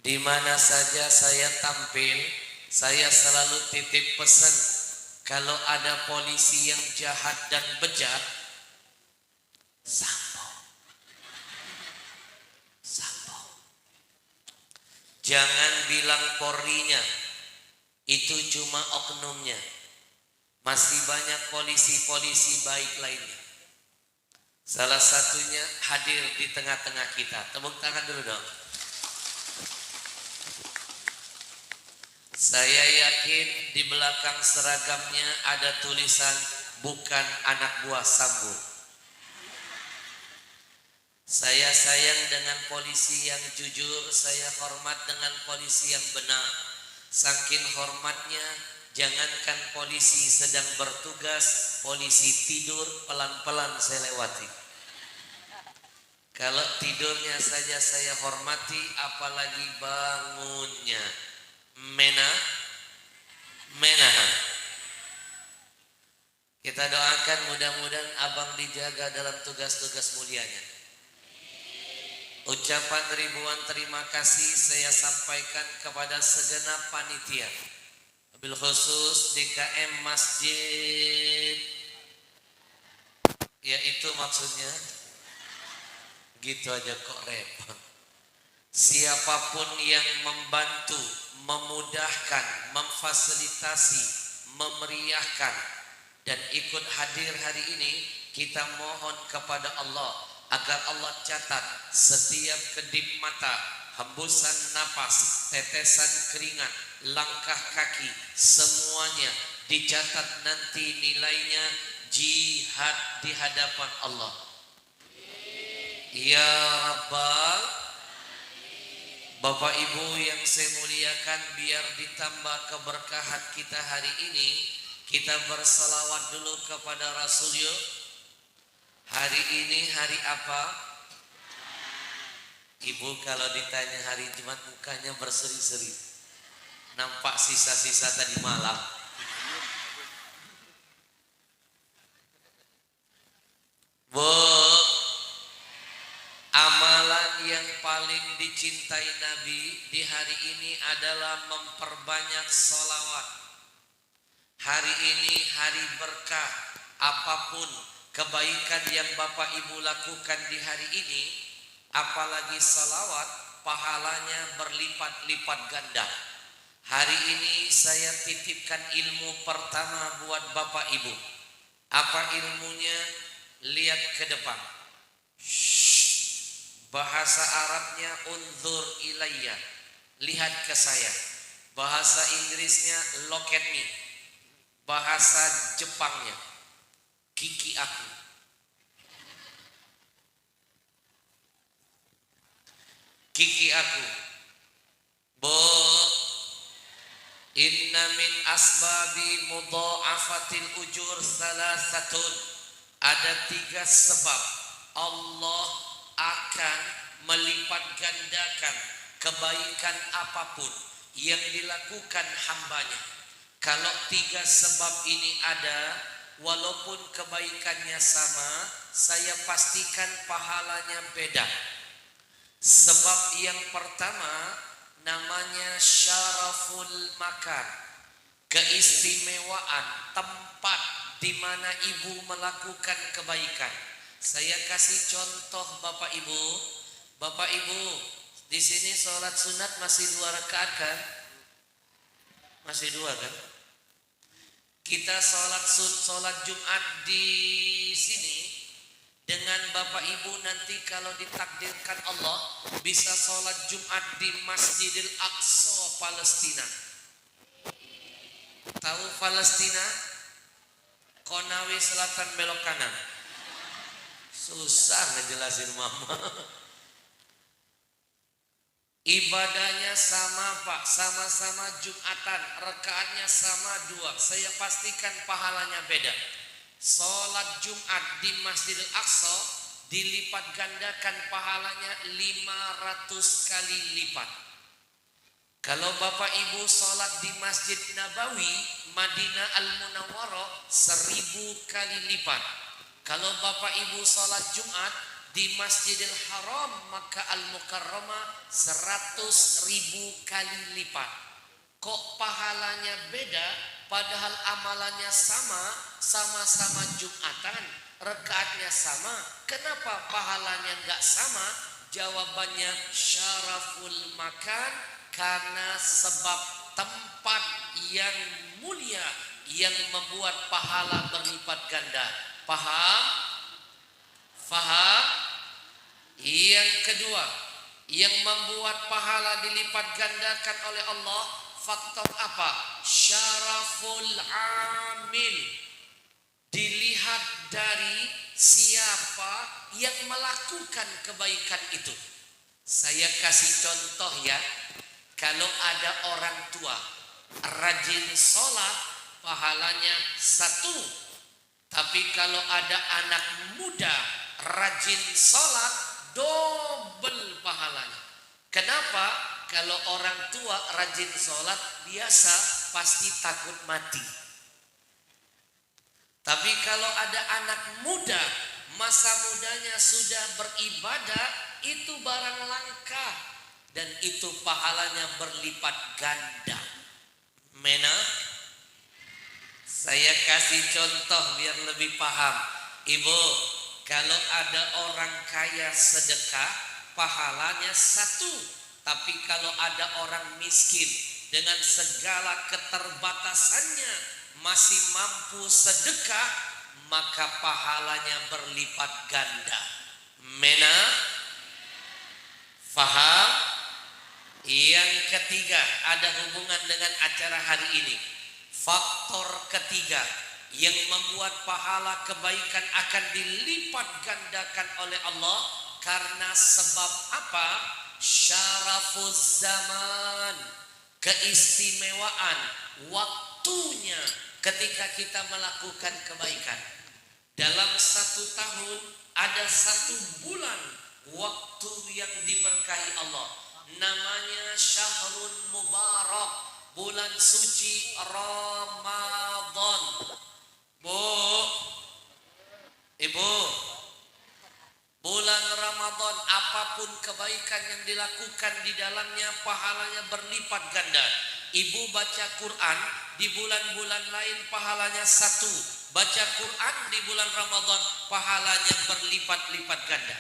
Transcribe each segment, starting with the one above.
Di mana saja saya tampil, saya selalu titip pesan, kalau ada polisi yang jahat dan bejat, sampo, sampo. Jangan bilang Polrinya, itu cuma oknumnya. Masih banyak polisi-polisi baik lainnya. Salah satunya hadir di tengah-tengah kita. Tepuk tangan dulu dong. Saya yakin di belakang seragamnya ada tulisan bukan anak buah Sambo. Saya sayang dengan polisi yang jujur, saya hormat dengan polisi yang benar. Saking hormatnya, jangankan polisi sedang bertugas, polisi tidur pelan-pelan saya lewati. Kalau tidurnya saja saya hormati, apalagi bangunnya. Menahan. Kita doakan mudah-mudahan abang dijaga dalam tugas-tugas mulianya. Ucapan ribuan terima kasih saya sampaikan kepada segenap panitia, wabil khusus DKM Masjid, yaitu maksudnya gitu aja kok repot. Siapapun yang membantu, memudahkan, memfasilitasi, memeriahkan dan ikut hadir hari ini, kita mohon kepada Allah agar Allah catat setiap kedip mata, hembusan napas, tetesan keringat, langkah kaki, semuanya dicatat nanti nilainya jihad di hadapan Allah. Ya Rabbal. Bapak Ibu yang saya muliakan, biar ditambah keberkahan kita hari ini, kita berselawat dulu kepada Rasul yuk. Hari ini hari apa? Ibu kalau ditanya hari Jumat mukanya berseri-seri, nampak sisa-sisa tadi malam. Bu, amalan yang paling dicintai Nabi di hari ini adalah memperbanyak sholawat. Hari ini hari berkah. Apapun kebaikan yang Bapak Ibu lakukan di hari ini, apalagi sholawat, pahalanya berlipat-lipat ganda. Hari ini saya titipkan ilmu pertama buat Bapak Ibu. Apa ilmunya? Lihat ke depan. Bahasa Arabnya unzur ilayya, lihat ke saya. Bahasa Inggrisnya look at me. Bahasa Jepangnya kiki aku. Kiki aku. Bo, inna min asbabi mudha'afatil ujur salasatun. Ada 3 sebab Allah akan melipat gandakan kebaikan apapun yang dilakukan hambanya. Kalau 3 sebab ini ada, walaupun kebaikannya sama, saya pastikan pahalanya beda. Sebab yang pertama namanya syaraful makan, keistimewaan tempat di mana ibu melakukan kebaikan. Saya kasih contoh Bapak Ibu. Bapak Ibu, di sini sholat sunat masih 2 rakaat kan? Masih 2 kan? Kita sholat Jumat di sini dengan Bapak Ibu nanti kalau ditakdirkan Allah bisa sholat Jumat di Masjidil Aqsa Palestina. Tahu Palestina? Konawe selatan belok kanan. Susah ngejelasin mama. Ibadahnya sama Pak, sama-sama Jumatan, rakaatnya sama 2. Saya pastikan pahalanya beda. Sholat Jumat di Masjidil Aqsa dilipat gandakan pahalanya 500 kali lipat. Kalau Bapak Ibu sholat di Masjid Nabawi Madinah Al-Munawwarah 1000 kali lipat. Kalau Bapak Ibu sholat Jumat di Masjidil Haram Makkah Al-Mukarramah 100.000 kali lipat. Kok pahalanya beda padahal amalannya sama, sama-sama Jumatan, rakaatnya sama. Kenapa pahalanya enggak sama? Jawabannya syaraful makan, karena sebab tempat yang mulia yang membuat pahala berlipat ganda. Paham? Faham? Yang kedua, yang membuat pahala dilipat gandakan oleh Allah, faktor apa? Syaraful amil. Dilihat dari siapa yang melakukan kebaikan itu. Saya kasih contoh ya. Kalau ada orang tua rajin sholat, pahalanya 1. Tapi kalau ada anak muda rajin sholat, double pahalanya. Kenapa? Kalau orang tua rajin sholat, biasa pasti takut mati. Tapi kalau ada anak muda, masa mudanya sudah beribadah, itu barang langka. Dan itu pahalanya berlipat ganda. Mena, saya kasih contoh biar lebih paham. Ibu, kalau ada orang kaya sedekah, pahalanya 1. Tapi kalau ada orang miskin dengan segala keterbatasannya masih mampu sedekah, maka pahalanya berlipat ganda. Mena, faham? Yang ketiga, ada hubungan dengan acara hari ini. Faktor ketiga yang membuat pahala kebaikan akan dilipat gandakan oleh Allah, karena sebab apa? Syarafuz zaman, keistimewaan waktunya ketika kita melakukan kebaikan. Dalam 1 tahun ada 1 bulan waktu yang diberkahi Allah, namanya Syahrul Mubarak, bulan suci Ramadan. Bu, ibu, bulan Ramadan, apapun kebaikan yang dilakukan di dalamnya pahalanya berlipat ganda. Ibu baca Quran di bulan-bulan lain pahalanya 1, baca Quran di bulan Ramadan pahalanya berlipat-lipat ganda.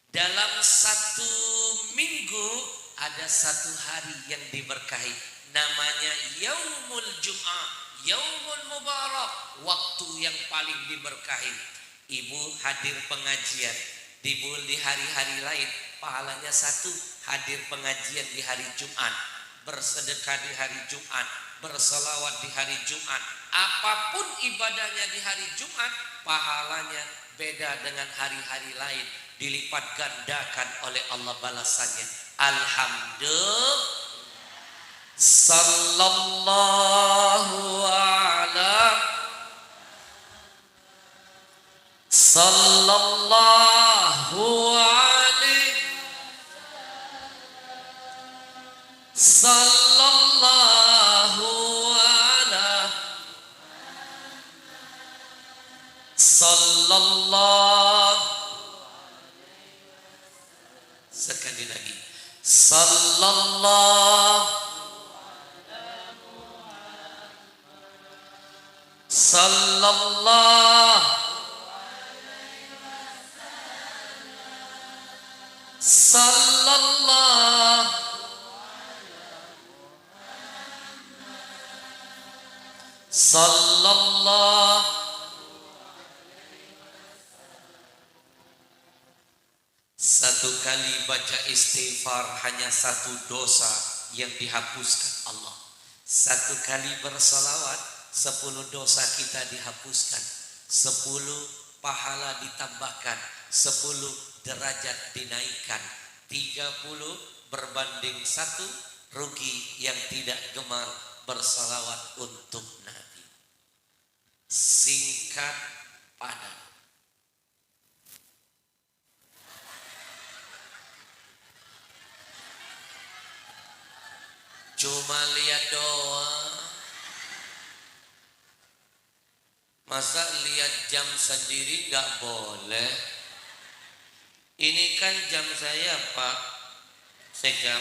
Dalam 1 minggu ada 1 hari yang diberkahi, namanya Yaumul Jum'ah, Yaumul Mubarak, waktu yang paling diberkahi. Ibu hadir pengajian di hari-hari lain pahalanya 1, hadir pengajian di hari Jumat, bersedekah di hari Jumat, berselawat di hari Jumat, apapun ibadahnya di hari Jumat, pahalanya beda dengan hari-hari lain, dilipat gandakan oleh Allah balasannya. Alhamdulillah. Sallallahu ala sallallahu alaihi sallallahu ala sallallahu. Sekali lagi, sallallahu sallallahu sallallahu sallallahu. Satu kali baca istighfar hanya 1 dosa yang dihapuskan Allah. 1 kali bersalawat 10 dosa kita dihapuskan, 10 pahala ditambahkan, 10 derajat dinaikkan, 30 berbanding 1 rugi yang tidak gemar bersalawat untuk Nabi. Singkat padat. Cuma lihat doang. Masa lihat jam sendiri nggak boleh? Ini kan jam saya Pak Sekam.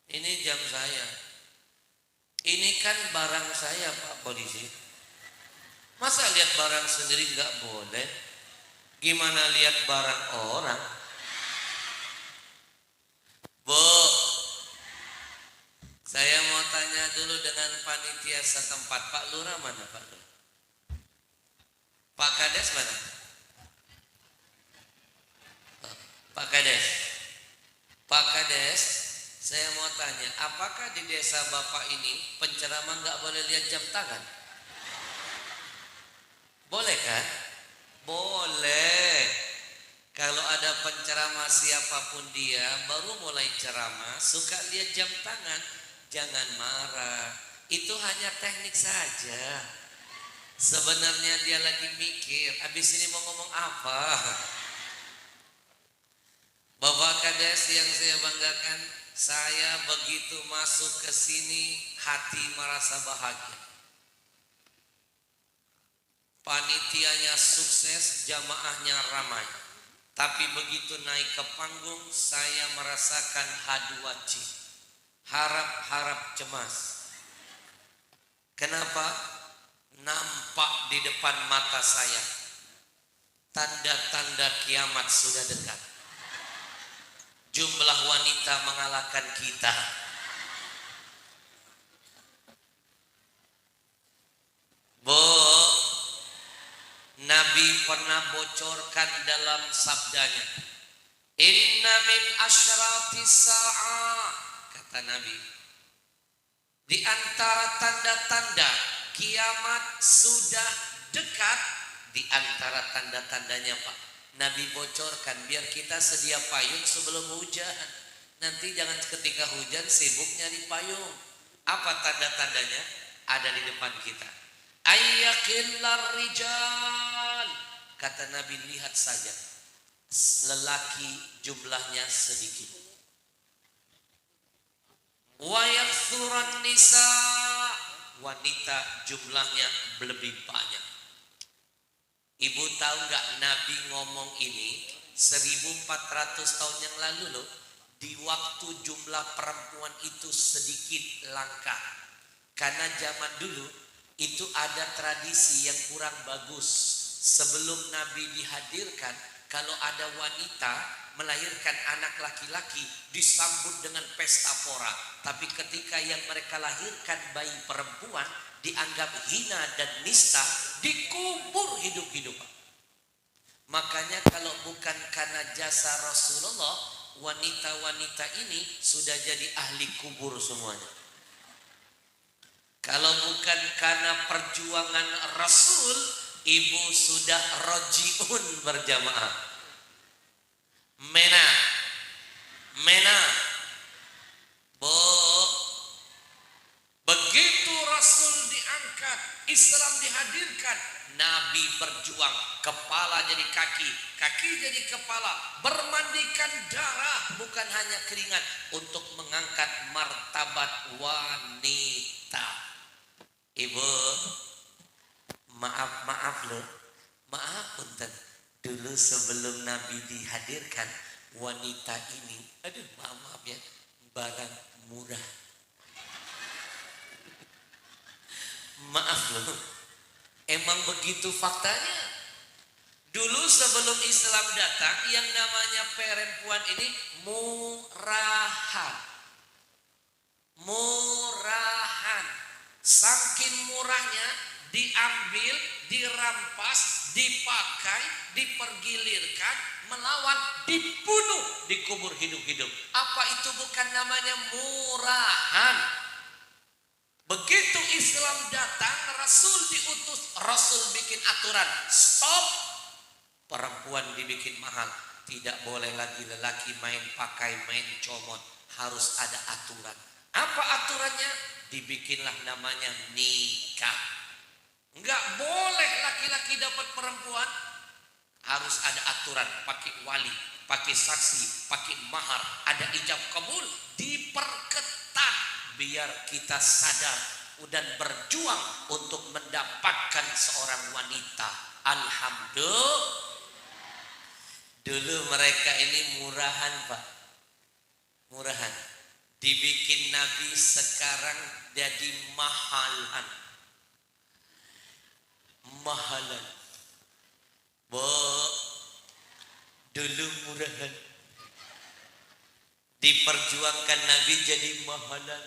Ini jam saya. Ini kan barang saya Pak Polisi. Masa lihat barang sendiri nggak boleh? Gimana lihat barang orang? Bu, saya mau tanya dulu dengan panitia setempat. Pak Lurah mana Pak Lurah? Pak Kades mana? Pak Kades. Pak Kades, saya mau tanya, apakah di desa Bapak ini penceramah nggak boleh lihat jam tangan? Boleh kan? Boleh. Kalau ada penceramah siapapun dia baru mulai ceramah suka lihat jam tangan, jangan marah. Itu hanya teknik saja. Sebenarnya dia lagi mikir, abis ini mau ngomong apa? Bapak Kades yang saya banggakan, saya begitu masuk ke sini hati merasa bahagia. Panitianya sukses, jamaahnya ramai. Tapi begitu naik ke panggung, saya merasakan haduaci, harap-harap cemas. Kenapa? Nampak di depan mata saya tanda-tanda kiamat sudah dekat. Jumlah wanita mengalahkan kita. Bu, Nabi pernah bocorkan dalam sabdanya, inna min asyratis sa'ah, kata Nabi, di antara tanda-tanda kiamat sudah dekat, di antara tanda-tandanya Pak, Nabi bocorkan biar kita sedia payung sebelum hujan. Nanti jangan ketika hujan sibuk nyari payung. Apa tanda-tandanya? Ada di depan kita. Ayyakillar rijal, kata Nabi, lihat saja lelaki jumlahnya sedikit. Wa yakthuran nisa, wanita jumlahnya lebih banyak. Ibu tahu nggak Nabi ngomong ini 1400 tahun yang lalu loh. Di waktu jumlah perempuan itu sedikit langka. Karena zaman dulu itu ada tradisi yang kurang bagus. Sebelum Nabi dihadirkan, kalau ada wanita melahirkan anak laki-laki disambut dengan pesta pora. Tapi ketika yang mereka lahirkan bayi perempuan dianggap hina dan nista, dikubur hidup-hidup. Makanya kalau bukan karena jasa Rasulullah, wanita-wanita ini sudah jadi ahli kubur semuanya. Kalau bukan karena perjuangan Rasul, ibu sudah rojiun berjamaah. Mena, Bu, begitu Rasul diangkat, Islam dihadirkan, Nabi berjuang, kepala jadi kaki, kaki jadi kepala, bermandikan darah bukan hanya keringat untuk mengangkat martabat wanita. Ibu, maaf loh, maaf punten. Dulu sebelum Nabi dihadirkan, wanita ini, maaf ya, barang murah. Maaf loh, emang begitu faktanya. Dulu sebelum Islam datang, yang namanya perempuan ini murahan. Saking murahnya, diambil, dirampas, dipakai, dipergilirkan, melawan, dibunuh, dikubur hidup-hidup. Apa itu bukan namanya murahan? Begitu Islam datang, Rasul diutus, Rasul bikin aturan, stop, perempuan dibikin mahal, tidak boleh lagi lelaki main pakai, main comot, harus ada aturan. Apa aturannya? Dibikinlah namanya nikah. Enggak boleh laki-laki dapat perempuan, harus ada aturan, pakai wali, pakai saksi, pakai mahar, ada ijab kabul, diperketat biar kita sadar dan berjuang untuk mendapatkan seorang wanita. Alhamdulillah. Dulu mereka ini murahan Pak, murahan. Dibikin Nabi, sekarang jadi mahalan. Mahalan. Bo, dulu murahan. Diperjuangkan Nabi jadi mahalan.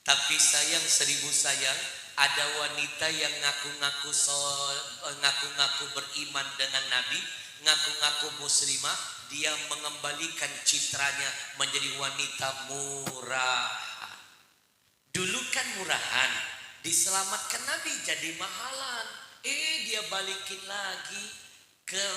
Tapi sayang, seribu sayang, ada wanita yang ngaku-ngaku beriman dengan Nabi, ngaku-ngaku muslimah, dia mengembalikan citranya menjadi wanita murahan. Dulu kan murahan, diselamatkan Nabi jadi mahalan. Dia balikin lagi ke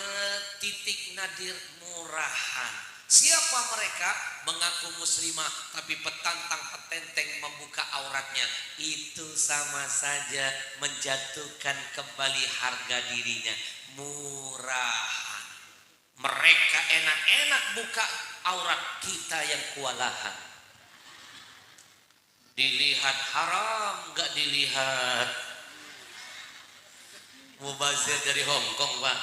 titik nadir murahan. Siapa mereka? Mengaku muslimah tapi petantang petenteng membuka auratnya. Itu sama saja menjatuhkan kembali harga dirinya. Murahan. Mereka enak-enak buka aurat, kita yang kewalahan. Dilihat haram, gak dilihat. Mubazir dari Hongkong Pak.